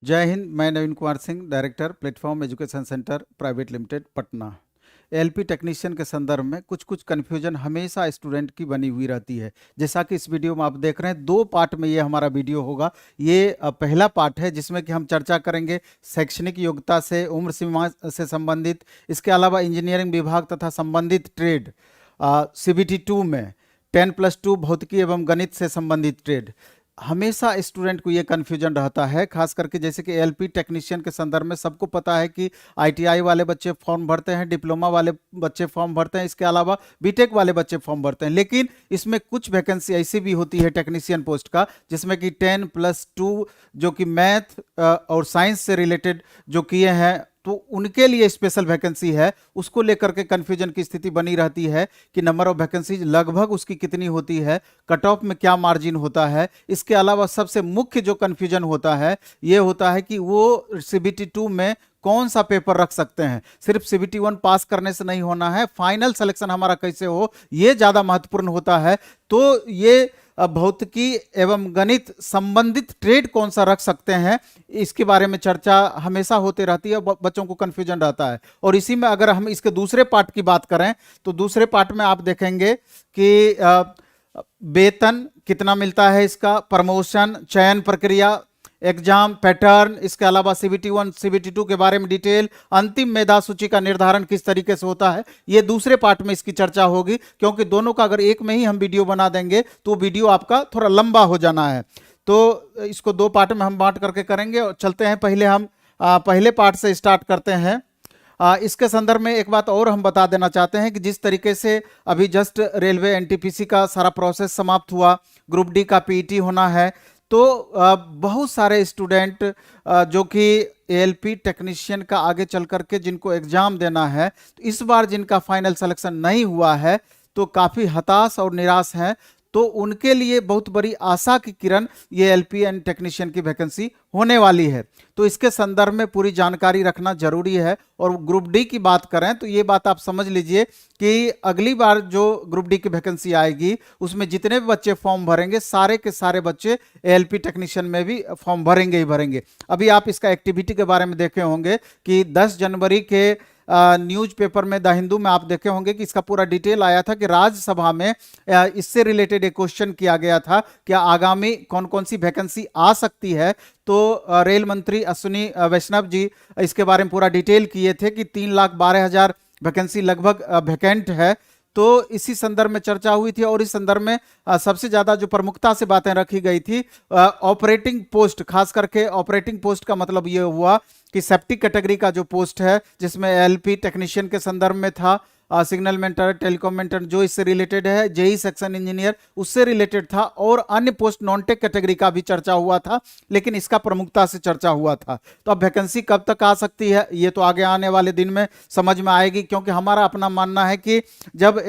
जय हिंद। मैं Naveen Kumar Singh, director Platform Education Centre Private Limited Patna. LP technician के संदर्भ में कुछ कन्फ्यूजन हमेशा स्टूडेंट की बनी हुई रहती है। जैसा कि इस वीडियो में आप देख रहे हैं, 2 पार्ट में ये हमारा वीडियो होगा। ये पहला पार्ट है जिसमें कि हम चर्चा करेंगे शैक्षणिक योग्यता से, उम्र सीमा से संबंधित, इसके अलावा इंजीनियरिंग विभाग तथा संबंधित ट्रेड, CBT 2 में 10+2 भौतिकी एवं गणित से संबंधित ट्रेड। हमेशा स्टूडेंट को ये कन्फ्यूजन रहता है, खास करके जैसे कि एलपी टेक्नीशियन के संदर्भ में सबको पता है कि आईटीआई वाले बच्चे फॉर्म भरते हैं, डिप्लोमा वाले बच्चे फॉर्म भरते हैं, इसके अलावा बीटेक वाले बच्चे फॉर्म भरते हैं। लेकिन इसमें कुछ वैकेंसी ऐसी भी होती है टेक्नीशियन पोस्ट का, जिसमें कि 10+2 जो कि मैथ और साइंस से रिलेटेड जो किए हैं, तो उनके लिए स्पेशल वैकेंसी है। उसको लेकर के कन्फ्यूजन की स्थिति बनी रहती है कि नंबर ऑफ वैकेंसी लगभग उसकी कितनी होती है, कट ऑफ में क्या मार्जिन होता है। इसके अलावा सबसे मुख्य जो कन्फ्यूजन होता है ये होता है कि वो CBT 2 में कौन सा पेपर रख सकते हैं। सिर्फ CBT 1 पास करने से नहीं होना है, फाइनल सिलेक्शन हमारा कैसे हो ये ज्यादा महत्वपूर्ण होता है। तो ये भौतिकी एवं गणित संबंधित ट्रेड कौन सा रख सकते हैं, इसके बारे में चर्चा हमेशा होती रहती है, बच्चों को कंफ्यूजन रहता है। और इसी में अगर हम इसके दूसरे पार्ट की बात करें तो दूसरे पार्ट में आप देखेंगे कि वेतन कितना मिलता है, इसका प्रमोशन, चयन प्रक्रिया, एग्जाम पैटर्न, इसके अलावा CBT 1 CBT 2 के बारे में डिटेल, अंतिम मेधा सूची का निर्धारण किस तरीके से होता है, ये दूसरे पार्ट में इसकी चर्चा होगी। क्योंकि दोनों का अगर एक में ही हम वीडियो बना देंगे तो वीडियो आपका थोड़ा लंबा हो जाना है, तो इसको 2 पार्ट में हम बांट करके करेंगे। और चलते हैं, पहले हम पहले पार्ट से स्टार्ट करते हैं। इसके संदर्भ में एक बात और हम बता देना चाहते हैं कि जिस तरीके से अभी जस्ट रेलवे NTPC का सारा प्रोसेस समाप्त हुआ, ग्रुप डी का PET होना है, तो बहुत सारे स्टूडेंट जो कि ALP टेक्नीशियन का आगे चल करके जिनको एग्जाम देना है, तो इस बार जिनका फाइनल सिलेक्शन नहीं हुआ है तो काफ़ी हताश और निराश हैं। तो उनके लिए बहुत बड़ी आशा की किरण ये LP एंड टेक्नीशियन की वैकेंसी होने वाली है। तो इसके संदर्भ में पूरी जानकारी रखना जरूरी है। और ग्रुप डी की बात करें तो ये बात आप समझ लीजिए कि अगली बार जो ग्रुप डी की वैकेंसी आएगी उसमें जितने भी बच्चे फॉर्म भरेंगे, सारे के सारे बच्चे ALP टेक्नीशियन में भी फॉर्म भरेंगे ही भरेंगे। अभी आप इसका एक्टिविटी के बारे में देखे होंगे कि 10 जनवरी के न्यूज़पेपर में, द हिंदू में आप देखे होंगे कि इसका पूरा डिटेल आया था कि राज्यसभा में इससे रिलेटेड एक क्वेश्चन किया गया था कि आगामी कौन कौन सी वैकेंसी आ सकती है। तो रेल मंत्री अश्विनी वैष्णव जी इसके बारे में पूरा डिटेल किए थे कि 3,12,000 वैकेंसी लगभग वैकेंट है। तो इसी संदर्भ में चर्चा हुई थी। और इस संदर्भ में सबसे ज्यादा जो प्रमुखता से बातें रखी गई थी, ऑपरेटिंग पोस्ट, खास करके ऑपरेटिंग पोस्ट का मतलब ये हुआ कि सेफ्टी कैटेगरी का जो पोस्ट है, जिसमें LP टेक्नीशियन के संदर्भ में था, सिग्नल मेंटर, टेलीकॉम मेंटर जो इससे रिलेटेड है, JEE सेक्शन इंजीनियर उससे रिलेटेड था, और अन्य पोस्ट नॉन टेक कैटेगरी का भी चर्चा हुआ था, लेकिन इसका प्रमुखता से चर्चा हुआ था। तो अब वैकेंसी कब तक आ सकती है ये तो आगे आने वाले दिन में समझ में आएगी। क्योंकि हमारा अपना मानना है कि जब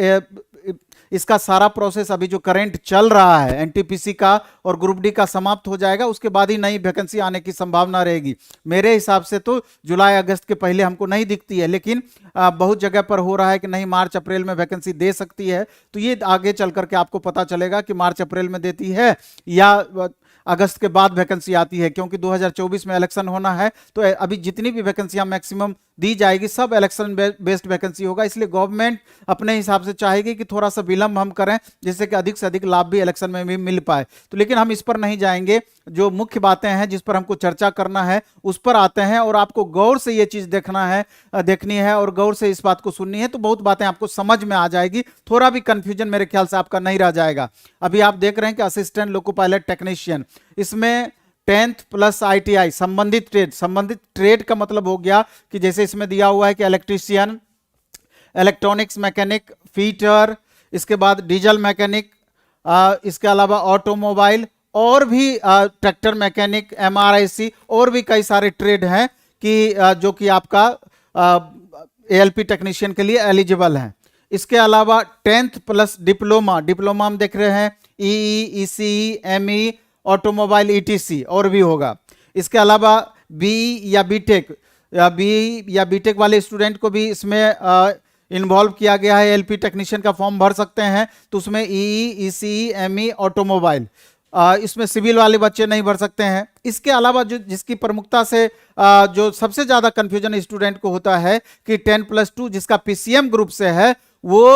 इसका सारा प्रोसेस अभी जो करंट चल रहा है NTPC का और ग्रुप डी का समाप्त हो जाएगा, उसके बाद ही नई वैकेंसी आने की संभावना रहेगी। मेरे हिसाब से तो जुलाई अगस्त के पहले हमको नहीं दिखती है, लेकिन बहुत जगह पर हो रहा है कि नहीं, मार्च अप्रैल में वैकेंसी दे सकती है। तो ये आगे चल करके आपको पता चलेगा कि मार्च अप्रैल में देती है या अगस्त के बाद वैकेंसी आती है। क्योंकि 2024 में इलेक्शन होना है, तो अभी जितनी भी वैकेंसियां मैक्सिमम दी जाएगी सब इलेक्शन बेस्ड वैकेंसी होगा। इसलिए गवर्नमेंट अपने हिसाब से चाहेगी कि थोड़ा सा विलंब हम करें, जिससे कि अधिक से अधिक लाभ भी इलेक्शन में भी मिल पाए। तो लेकिन हम इस पर नहीं जाएंगे, जो मुख्य बातें हैं जिस पर हमको चर्चा करना है उस पर आते हैं। और आपको गौर से ये चीज देखनी है और गौर से इस बात को सुननी है, तो बहुत बातें आपको समझ में आ जाएगी। थोड़ा भी कंफ्यूजन मेरे ख्याल से आपका नहीं रह जाएगा। अभी आप देख रहे हैं कि असिस्टेंट लोको पायलट टेक्नीशियन, इसमें 10th+ ITI संबंधित ट्रेड का मतलब हो गया कि जैसे इसमें दिया हुआ है कि इलेक्ट्रीशियन, इलेक्ट्रॉनिक्स मैकेनिक, फीटर, इसके बाद डीजल मैकेनिक, इसके अलावा ऑटोमोबाइल और भी ट्रैक्टर मैकेनिक, MRIC और भी कई सारे ट्रेड हैं कि जो कि आपका ALP टेक्नीशियन के लिए एलिजिबल हैं। इसके अलावा 10th+ डिप्लोमा हम देख रहे हैं, EE, ECE, ME, automobile, ETC और भी होगा। इसके अलावा BE या बीटेक वाले स्टूडेंट को भी इसमें इन्वॉल्व किया गया है। LP टेक्नीशियन का फॉर्म भर सकते हैं, तो उसमें EE, ECE, ME, ऑटोमोबाइल इसमें सिविल वाले बच्चे नहीं भर सकते हैं। इसके अलावा जो जिसकी प्रमुखता से जो सबसे ज़्यादा कन्फ्यूजन स्टूडेंट को होता है कि 10+2 जिसका पीसीएम ग्रुप से है वो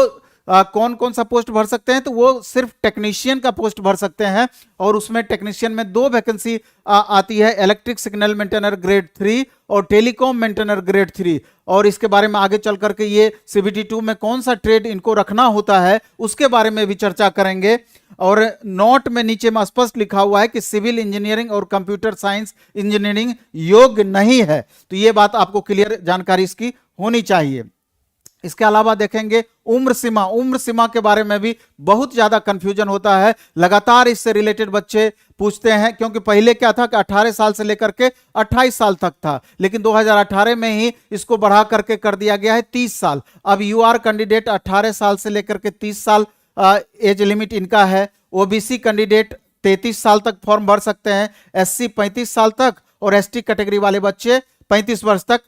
कौन कौन सा पोस्ट भर सकते हैं, तो वो सिर्फ टेक्नीशियन का पोस्ट भर सकते हैं और उसमें टेक्नीशियन में 2 वैकेंसी आती है, इलेक्ट्रिक सिग्नल मेंटेनर ग्रेड 3 और टेलीकॉम मेंटेनर ग्रेड 3। और इसके बारे में आगे चल करके ये सीबीटी 2 में कौन सा ट्रेड इनको रखना होता है उसके बारे में भी चर्चा करेंगे। और नोट में नीचे में स्पष्ट लिखा हुआ है कि सिविल इंजीनियरिंग और कंप्यूटर साइंस इंजीनियरिंग योग्य नहीं है, तो ये बात आपको क्लियर जानकारी इसकी होनी चाहिए। इसके अलावा देखेंगे उम्र सीमा के बारे में भी बहुत ज्यादा कंफ्यूजन होता है, लगातार इससे रिलेटेड बच्चे पूछते हैं, क्योंकि पहले क्या था कि 18 साल से लेकर के 28 साल तक था, लेकिन 2018 में ही इसको बढ़ा करके कर दिया गया है 30 साल। अब यूआर कैंडिडेट 18 साल से लेकर के 30 साल एज लिमिट इनका है। ओबीसी कैंडिडेट 33 साल तक फॉर्म भर सकते हैं, एससी 35 साल तक और एसटी कैटेगरी वाले बच्चे 35 वर्ष तक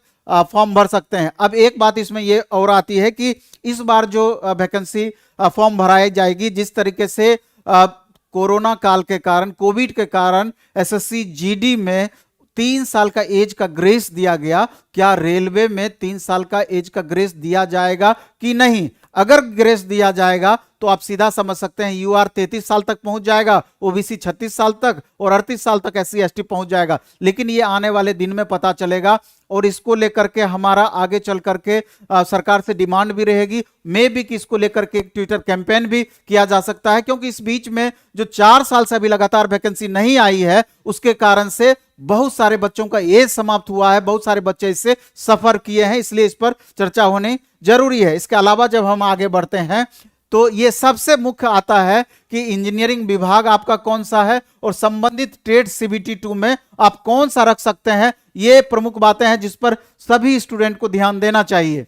फॉर्म भर सकते हैं। अब एक बात इसमें ये और आती है कि इस बार जो वैकेंसी फॉर्म भराई जाएगी, जिस तरीके से कोरोना काल के कारण, कोविड के कारण एसएससी जीडी में 3 साल का एज का ग्रेस दिया गया, क्या रेलवे में 3 साल का एज का ग्रेस दिया जाएगा कि नहीं? अगर ग्रेस दिया जाएगा तो आप सीधा समझ सकते हैं यूआर 33 साल तक पहुंच जाएगा, ओबीसी 36 साल तक और 38 साल तक एससी एसटी पहुंच जाएगा। लेकिन ये आने वाले दिन में पता चलेगा और इसको लेकर के हमारा आगे चल करके सरकार से डिमांड भी रहेगी, मे भी कि इसको लेकर के एक ट्विटर कैंपेन भी किया जा सकता है, क्योंकि इस बीच में जो 4 साल से अभी लगातार वैकेंसी नहीं आई है उसके कारण से बहुत सारे बच्चों का एज समाप्त हुआ है, बहुत सारे बच्चे इससे सफर किए हैं, इसलिए इस पर चर्चा होनी जरूरी है। इसके अलावा जब हम आगे बढ़ते हैं तो ये सबसे मुख्य आता है कि इंजीनियरिंग विभाग आपका कौन सा है और संबंधित ट्रेड सीबीटी 2 में आप कौन सा रख सकते हैं। ये प्रमुख बातें हैं जिस पर सभी स्टूडेंट को ध्यान देना चाहिए।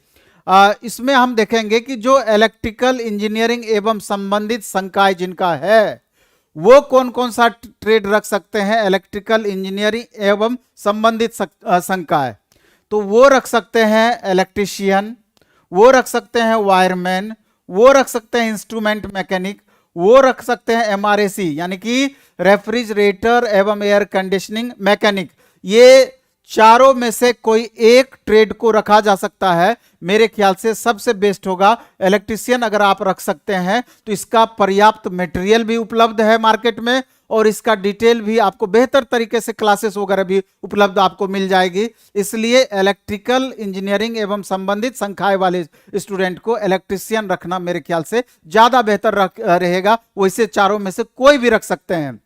इसमें हम देखेंगे कि जो इलेक्ट्रिकल इंजीनियरिंग एवं संबंधित संकाय जिनका है वो कौन कौन सा ट्रेड रख सकते हैं, इलेक्ट्रिकल इंजीनियरिंग एवं संबंधित संकाय, तो वो रख सकते हैं इलेक्ट्रीशियन, वो रख सकते हैं वायरमैन, वो रख सकते हैं इंस्ट्रूमेंट मैकेनिक, वो रख सकते हैं एमआरएसी यानी कि रेफ्रिजरेटर एवं एयर कंडीशनिंग मैकेनिक। ये चारों में से कोई एक ट्रेड को रखा जा सकता है। मेरे ख्याल से सबसे बेस्ट होगा इलेक्ट्रीशियन अगर आप रख सकते हैं, तो इसका पर्याप्त मटेरियल भी उपलब्ध है मार्केट में और इसका डिटेल भी आपको बेहतर तरीके से क्लासेस वगैरह भी उपलब्ध आपको मिल जाएगी। इसलिए इलेक्ट्रिकल इंजीनियरिंग एवं संबंधित संकाय वाले स्टूडेंट को इलेक्ट्रीशियन रखना मेरे ख्याल से ज्यादा बेहतर रहेगा। वैसे चारों में से कोई भी रख सकते हैं।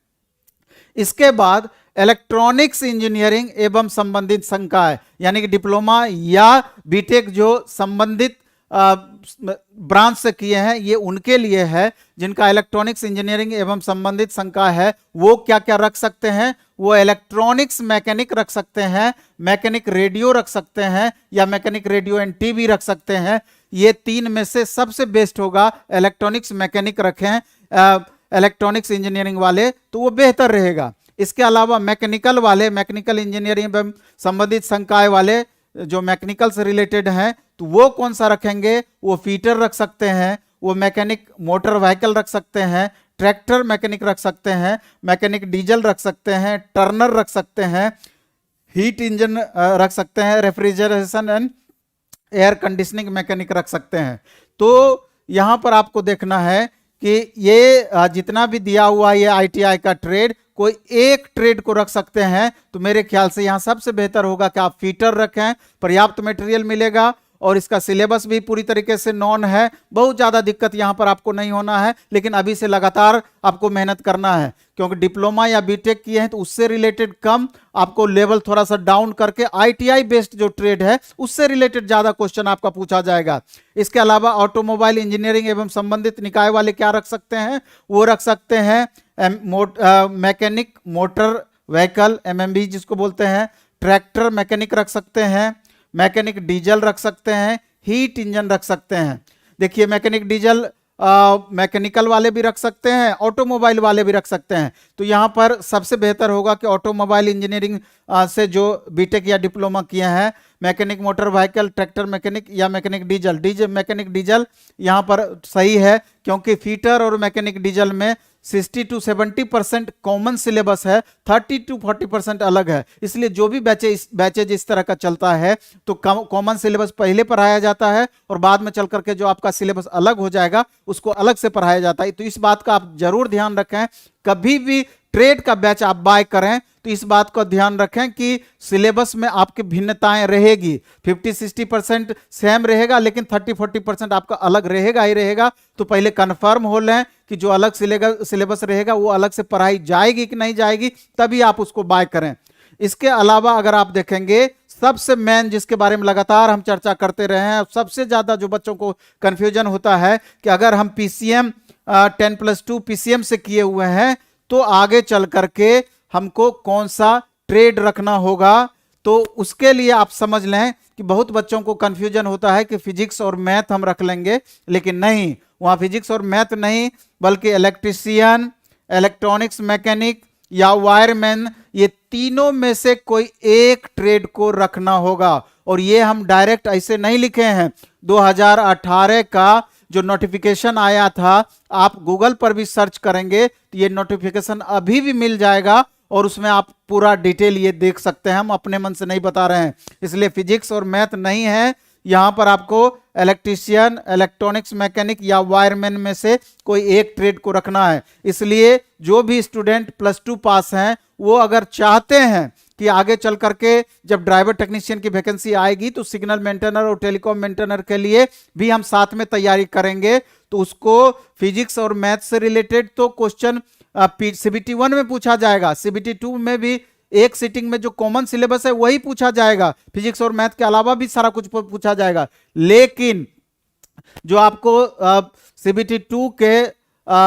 इसके बाद इलेक्ट्रॉनिक्स इंजीनियरिंग एवं संबंधित संकाय यानी कि डिप्लोमा या बीटेक जो संबंधित ब्रांच से किए हैं, ये उनके लिए है जिनका इलेक्ट्रॉनिक्स इंजीनियरिंग एवं संबंधित संकाय है। वो क्या क्या रख सकते हैं? वो इलेक्ट्रॉनिक्स मैकेनिक रख सकते हैं, मैकेनिक रेडियो रख सकते हैं या मैकेनिक रेडियो एंड टीवी रख सकते हैं। ये 3 में से सबसे बेस्ट होगा इलेक्ट्रॉनिक्स मैकेनिक रखें इलेक्ट्रॉनिक्स इंजीनियरिंग वाले, तो वो बेहतर रहेगा। इसके अलावा मैकेनिकल वाले, मैकेनिकल इंजीनियरिंग एवं संबंधित संकाय वाले जो मैकेनिकल से रिलेटेड हैं, तो वो कौन सा रखेंगे? वो फीटर रख सकते हैं, वो मैकेनिक मोटर व्हीकल रख सकते हैं, ट्रैक्टर मैकेनिक रख सकते हैं, मैकेनिक डीजल रख सकते हैं, टर्नर रख सकते हैं, हीट इंजन रख सकते हैं, refrigeration and air conditioning mechanic रख सकते हैं। तो यहां पर आपको देखना है कि ये जितना भी दिया हुआ ये आईटीआई का ट्रेड, कोई एक ट्रेड को रख सकते हैं, तो मेरे ख्याल से यहां सबसे बेहतर होगा कि आप फीटर रखें, पर्याप्त मटेरियल मिलेगा और इसका सिलेबस भी पूरी तरीके से नॉन है। बहुत ज़्यादा दिक्कत यहाँ पर आपको नहीं होना है, लेकिन अभी से लगातार आपको मेहनत करना है, क्योंकि डिप्लोमा या बीटेक किए हैं तो उससे रिलेटेड कम, आपको लेवल थोड़ा सा डाउन करके आईटीआई बेस्ड जो ट्रेड है उससे रिलेटेड ज़्यादा क्वेश्चन आपका पूछा जाएगा। इसके अलावा ऑटोमोबाइल इंजीनियरिंग एवं संबंधित निकाय वाले क्या रख सकते हैं? वो रख सकते हैं मैकेनिक मोटर व्हीकल एमएमवी जिसको बोलते हैं, ट्रैक्टर मैकेनिक रख सकते हैं, मैकेनिक डीजल रख सकते हैं, हीट इंजन रख सकते हैं। देखिए मैकेनिक डीजल मैकेनिकल वाले भी रख सकते हैं, ऑटोमोबाइल वाले भी रख सकते हैं। तो यहाँ पर सबसे बेहतर होगा कि ऑटोमोबाइल इंजीनियरिंग से जो बीटेक या डिप्लोमा किए हैं, mechanic motor vehicle, tractor mechanic या मैकेनिक डीजल मैकेनिक डीजल यहाँ पर सही है, क्योंकि फीटर और मैकेनिक डीजल में 60 to 70% कॉमन सिलेबस है, 30 to 40% अलग है। इसलिए जो भी बैचेज इस तरह का चलता है तो कॉमन सिलेबस पहले पढ़ाया जाता है और बाद में चल करके जो आपका सिलेबस अलग हो जाएगा उसको अलग से पढ़ाया जाता है। तो इस बात का आप जरूर ध्यान रखें, कभी भी ट्रेड का बैच आप बाय करें तो इस बात को ध्यान रखें कि सिलेबस में आपकी भिन्नताएं रहेगी, 50-60% सेम रहेगा लेकिन 30-40% आपका अलग रहेगा ही रहेगा। तो पहले कंफर्म हो लें कि जो अलग सिलेबस रहेगा वो अलग से पढ़ाई जाएगी कि नहीं जाएगी, तभी आप उसको बाय करें। इसके अलावा अगर आप देखेंगे सबसे मेन जिसके बारे में लगातार हम चर्चा करते रहे हैं, सबसे ज्यादा जो बच्चों को कंफ्यूजन होता है कि अगर हम पीसीएम 10+2 पीसीएम से किए हुए हैं तो आगे चल करके हमको कौन सा ट्रेड रखना होगा। तो उसके लिए आप समझ लें कि बहुत बच्चों को कंफ्यूजन होता है कि फिजिक्स और मैथ हम रख लेंगे, लेकिन नहीं, वहां फिजिक्स और मैथ नहीं बल्कि इलेक्ट्रीशियन, इलेक्ट्रॉनिक्स मैकेनिक या वायरमैन, ये तीनों में से कोई एक ट्रेड को रखना होगा। और ये हम डायरेक्ट ऐसे नहीं लिखे हैं, 2018 का जो नोटिफिकेशन आया था, आप गूगल पर भी सर्च करेंगे तो ये नोटिफिकेशन अभी भी मिल जाएगा और उसमें आप पूरा डिटेल ये देख सकते हैं। हम अपने मन से नहीं बता रहे हैं, इसलिए फिजिक्स और मैथ नहीं है, यहां पर आपको इलेक्ट्रीशियन, इलेक्ट्रॉनिक्स मैकेनिक या वायरमैन में से कोई एक ट्रेड को रखना है। इसलिए जो भी स्टूडेंट +2 पास हैं वो अगर चाहते हैं कि आगे चल करके जब ड्राइवर टेक्नीशियन की वैकेंसी आएगी तो सिग्नल मेंटेनर और टेलीकॉम मेंटेनर के लिए भी हम साथ में तैयारी करेंगे, तो उसको फिजिक्स और मैथ से रिलेटेड तो क्वेश्चन CBT 1 में पूछा जाएगा, CBT 2 में भी एक सिटिंग में जो कॉमन सिलेबस है वही पूछा जाएगा, फिजिक्स और मैथ के अलावा भी सारा कुछ पूछा जाएगा। लेकिन जो आपको CBT 2 के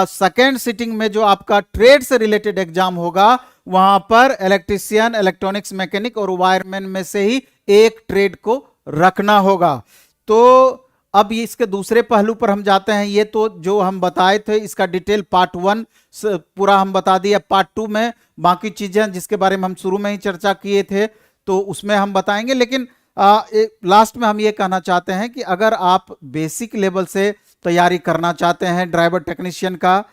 सेकेंड सिटिंग में जो आपका ट्रेड से रिलेटेड एग्जाम होगा वहां पर इलेक्ट्रीशियन, इलेक्ट्रॉनिक्स मैकेनिक और वायरमैन में से ही एक ट्रेड को रखना होगा। तो अब इसके दूसरे पहलू पर हम जाते हैं। ये तो जो हम बताए थे इसका डिटेल पार्ट 1 पूरा हम बता दिया, पार्ट 2 में बाकी चीजें जिसके बारे में हम शुरू में ही चर्चा किए थे तो उसमें हम बताएंगे। लेकिन लास्ट में हम ये कहना चाहते हैं कि अगर आप बेसिक लेवल से तैयारी करना चाहते हैं ड्राइवर टेक्नीशियन का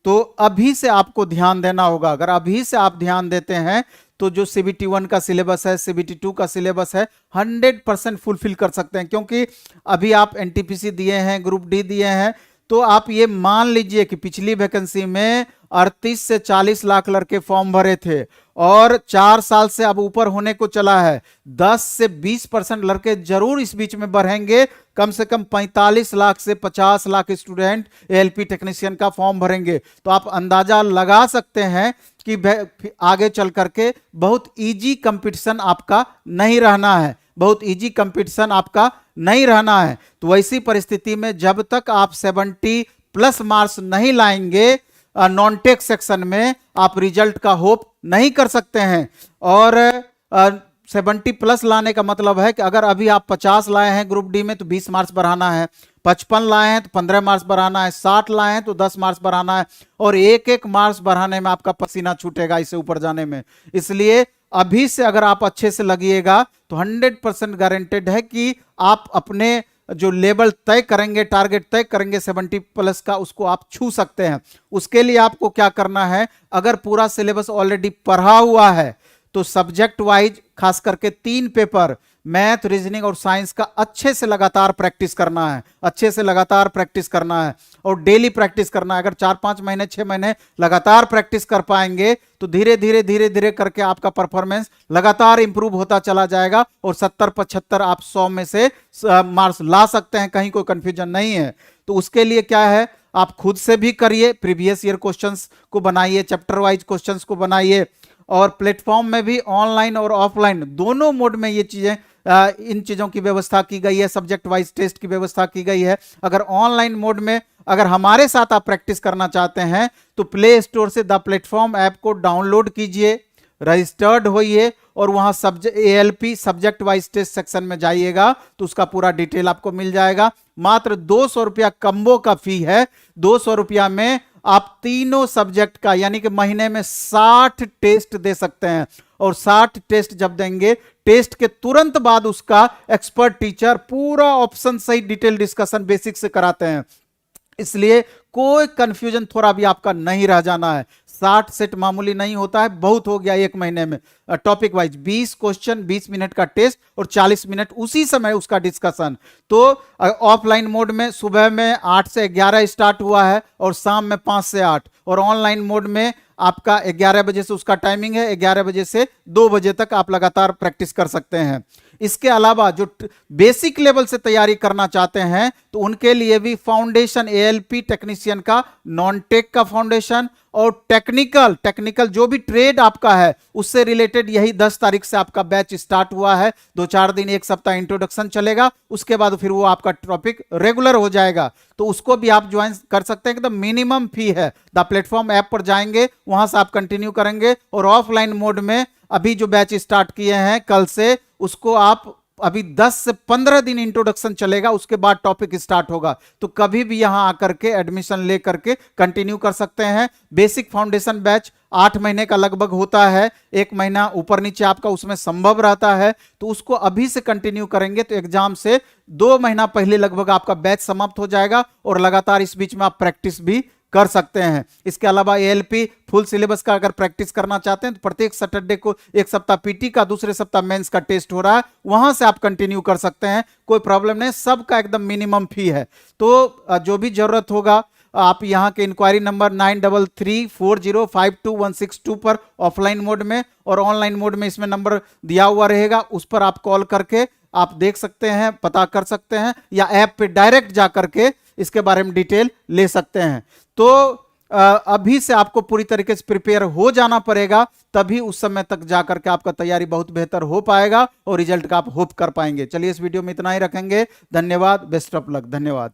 तो अभी से आपको ध्यान देना होगा। अगर अभी से आप ध्यान देते हैं तो जो CBT 1 का सिलेबस है, CBT 2 का सिलेबस है, 100% फुलफिल कर सकते हैं। क्योंकि अभी आप NTPC दिए हैं, ग्रुप डी दिए हैं, तो आप ये मान लीजिए कि पिछली वैकेंसी में 38 से 40 लाख लड़के फॉर्म भरे थे और 4 साल से अब ऊपर होने को चला है, 10 से 20% लड़के जरूर इस बीच में बढ़ेंगे। कम से कम 45 लाख से 50 लाख स्टूडेंट ALP टेक्नीशियन का फॉर्म भरेंगे। तो आप अंदाजा लगा सकते हैं कि आगे चल करके बहुत इजी कंपटीशन आपका नहीं रहना है, बहुत इजी कंपटीशन आपका नहीं रहना है। तो वैसी परिस्थिति में जब तक आप 70+ मार्क्स नहीं लाएंगे नॉन टेक सेक्शन में, आप रिजल्ट का होप नहीं कर सकते हैं। और 70+ लाने का मतलब है कि अगर अभी आप 50 लाए हैं ग्रुप डी में तो 20 मार्क्स बढ़ाना है, 55 लाए हैं तो 15 मार्क्स बढ़ाना है, 60 लाए हैं तो 10 मार्क्स बढ़ाना है, और एक एक मार्क्स बढ़ाने में आपका पसीना छूटेगा इससे ऊपर जाने में। इसलिए अभी से अगर आप अच्छे से लगिएगा तो 100% गारंटेड है कि आप अपने जो लेवल तय करेंगे, टारगेट तय करेंगे 70+ का, उसको आप छू सकते हैं। उसके लिए आपको क्या करना है, अगर पूरा सिलेबस ऑलरेडी पढ़ा हुआ है तो सब्जेक्ट वाइज खास करके 3 पेपर मैथ, रीजनिंग और साइंस का अच्छे से लगातार प्रैक्टिस करना है, अच्छे से लगातार प्रैक्टिस करना है और डेली प्रैक्टिस करना है। अगर 4-5 महीने 6 महीने लगातार प्रैक्टिस कर पाएंगे तो धीरे धीरे धीरे धीरे करके आपका परफॉर्मेंस लगातार इंप्रूव होता चला जाएगा और 70-75 आप 100 में से मार्क्स ला सकते हैं, कहीं कोई कंफ्यूजन नहीं है। तो उसके लिए क्या है, आप खुद से भी करिए, प्रीवियस ईयर क्वेश्चंस को बनाइए, चैप्टर वाइज क्वेश्चंस को बनाइए, और प्लेटफॉर्म में भी ऑनलाइन और ऑफलाइन दोनों मोड में ये चीजें इन चीजों की व्यवस्था की गई है, सब्जेक्ट वाइज टेस्ट की व्यवस्था की गई है। अगर ऑनलाइन मोड में अगर हमारे साथ आप प्रैक्टिस करना चाहते हैं तो प्ले स्टोर से द प्लेटफॉर्म ऐप को डाउनलोड कीजिए, रजिस्टर्ड होइए और वहां ALP subject wise test section में जाइएगा तो उसका पूरा डिटेल आपको मिल जाएगा। मात्र 200 रुपया कम्बो का फी है, 200 रुपया में आप तीनों सब्जेक्ट का यानी कि महीने में 60 टेस्ट दे सकते हैं, और 60 टेस्ट जब देंगे, टेस्ट के तुरंत बाद उसका एक्सपर्ट टीचर पूरा ऑप्शन सही डिटेल डिस्कशन बेसिक से कराते हैं। इसलिए कोई कंफ्यूजन थोड़ा भी आपका नहीं रह जाना है। 60 सेट मामूली नहीं होता है, बहुत हो गया एक महीने में। टॉपिक वाइज 20 क्वेश्चन, 20 मिनट का टेस्ट और 40 मिनट उसी समय उसका डिस्कशन। तो ऑफलाइन मोड में सुबह में 8 से 11 स्टार्ट हुआ है और शाम में 5 से 8, और ऑनलाइन मोड में आपका 11 बजे से उसका टाइमिंग है, 11 बजे से 2 बजे तक आप लगातार प्रैक्टिस कर सकते हैं। इसके अलावा जो बेसिक लेवल से तैयारी करना चाहते हैं तो उनके लिए भी फाउंडेशन एएलपी टेक्नीशियन का, नॉन टेक का फाउंडेशन, और टेक्निकल जो भी ट्रेड आपका है उससे रिलेटेड यही 10 तारीख से आपका बैच स्टार्ट हुआ है। 2-4 दिन, एक सप्ताह इंट्रोडक्शन चलेगा, उसके बाद फिर वो आपका टॉपिक रेगुलर हो जाएगा। तो उसको भी आप ज्वाइन कर सकते हैं, एकदम मिनिमम फी है। द प्लेटफॉर्म ऐप पर जाएंगे, वहां से आप कंटिन्यू करेंगे। और ऑफलाइन मोड में अभी जो बैच स्टार्ट किए हैं कल से, उसको आप अभी 10 से 15 दिन इंट्रोडक्शन चलेगा, उसके बाद टॉपिक स्टार्ट होगा। तो कभी भी यहां आकर के एडमिशन ले करके कंटिन्यू कर सकते हैं। बेसिक फाउंडेशन बैच 8 महीने का लगभग होता है, 1 महीना ऊपर नीचे आपका उसमें संभव रहता है। तो उसको अभी से कंटिन्यू करेंगे तो एग्जाम से 2 महीना पहले लगभग आपका बैच समाप्त हो जाएगा, और लगातार इस बीच में आप प्रैक्टिस भी कर सकते हैं। इसके अलावा एएलपी फुल सिलेबस का अगर प्रैक्टिस करना चाहते हैं तो प्रत्येक सैटरडे को एक सप्ताह पीटी का, दूसरे सप्ताह मेंस का टेस्ट हो रहा है, वहां से आप कंटिन्यू कर सकते हैं, कोई प्रॉब्लम नहीं। सबका एकदम मिनिमम फी है। तो जो भी जरूरत होगा आप यहाँ के इंक्वायरी नंबर 9334052162 पर ऑफलाइन मोड में, और ऑनलाइन मोड में इसमें नंबर दिया हुआ रहेगा, उस पर आप कॉल करके आप देख सकते हैं, पता कर सकते हैं, या ऐप पे डायरेक्ट जा करके इसके बारे में डिटेल ले सकते हैं। तो अभी से आपको पूरी तरीके से प्रिपेयर हो जाना पड़ेगा, तभी उस समय तक जाकर के आपका तैयारी बहुत बेहतर हो पाएगा और रिजल्ट का आप होप कर पाएंगे। चलिए इस वीडियो में इतना ही रखेंगे। धन्यवाद, बेस्ट ऑफ लक, धन्यवाद।